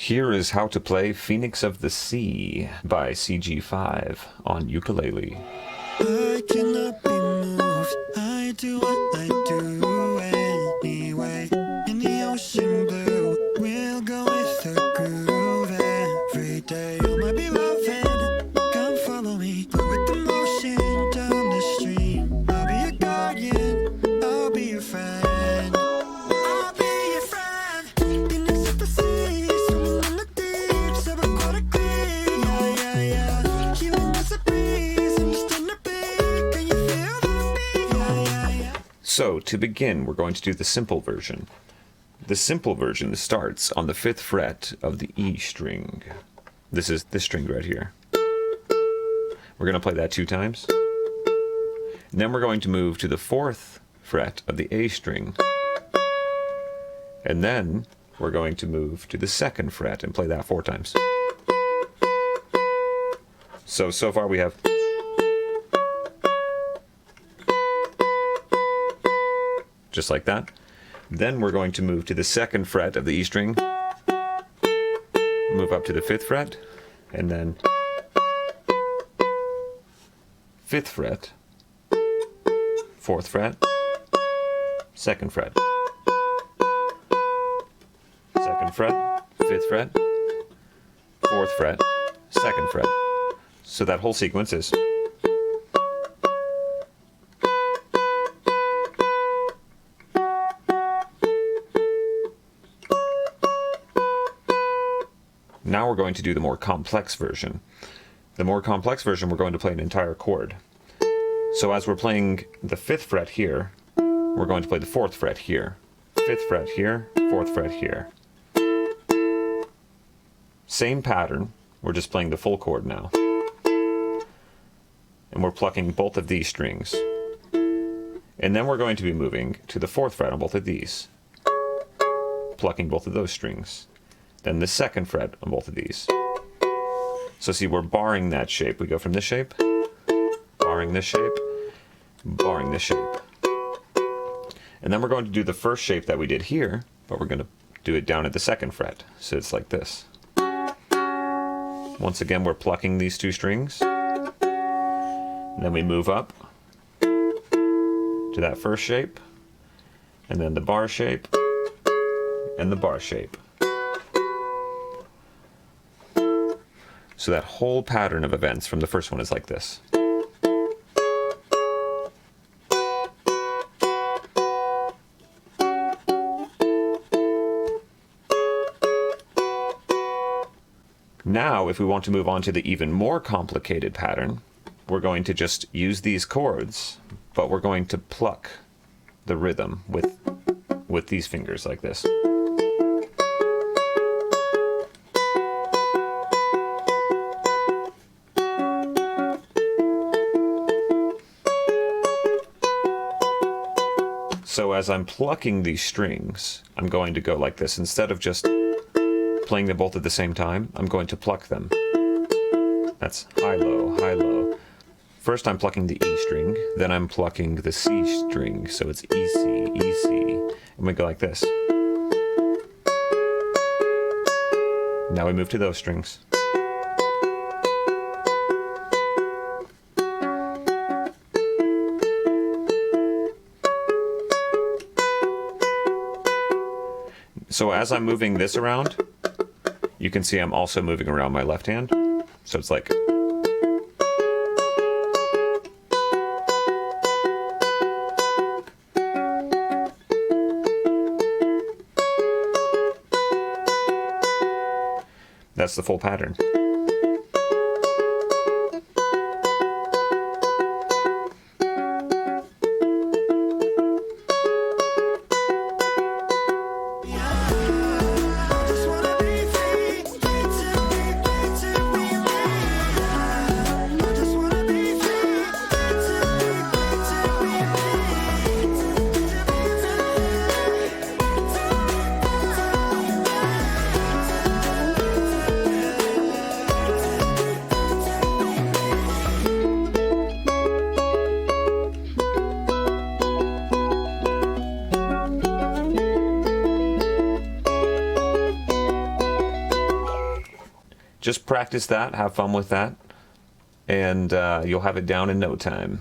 Here is how to play Phoenix of the Sea by CG5 on ukulele. I cannot be moved. I do what I do anyway. In the ocean blue, we'll go with the groove every day. You're my beloved, come follow me. Go with the motion down the stream. I'll be your guardian, I'll be your friend. I'll be your friend. Phoenix of the sea, swimming in the deep, subaquatically. Yeah, yeah, yeah. You must a breeze, and you stand up big. Can you feel the beat? Yeah, yeah, yeah. So, to begin, we're going to do the simple version. The simple version starts on the 5th fret of the E string. This is this string right here. We're going to play that 2 times. And then we're going to move to the 4th fret of the A string. And then we're going to move to the 2nd fret and play that 4 times. So far we have just like that. Then we're going to move to the 2nd fret of the E string, move up to the 5th fret, and then 5th fret, 4th fret, 2nd fret, 2nd fret, 5th fret, 4th fret, 2nd fret. So that whole sequence is. Now we're going to do the more complex version. The more complex version, we're going to play an entire chord. So as we're playing the 5th fret here, we're going to play the 4th fret here, 5th fret here, 4th fret here. Same pattern, we're just playing the full chord now. And we're plucking both of these strings. And then we're going to be moving to the 4th fret on both of these, plucking both of those strings. Then the 2nd fret on both of these. So see, we're barring that shape. We go from this shape, barring this shape, barring this shape. And then we're going to do the first shape that we did here, but we're going to do it down at the 2nd fret. So it's like this. Once again, we're plucking these 2 strings. And then we move up to that first shape, and then the bar shape, and the bar shape. So that whole pattern of events from the first one is like this. Now, if we want to move on to the even more complicated pattern, we're going to just use these chords, but we're going to pluck the rhythm with these fingers like this. So as I'm plucking these strings, I'm going to go like this. Instead of just playing them both at the same time, I'm going to pluck them. That's high, low, high, low. First I'm plucking the E string, then I'm plucking the C string, so it's E, C, E, C. And we go like this. Now we move to those strings. So as I'm moving this around, you can see I'm also moving around my left hand. So it's like. That's the full pattern. just practice that, have fun with that, and you'll have it down in no time.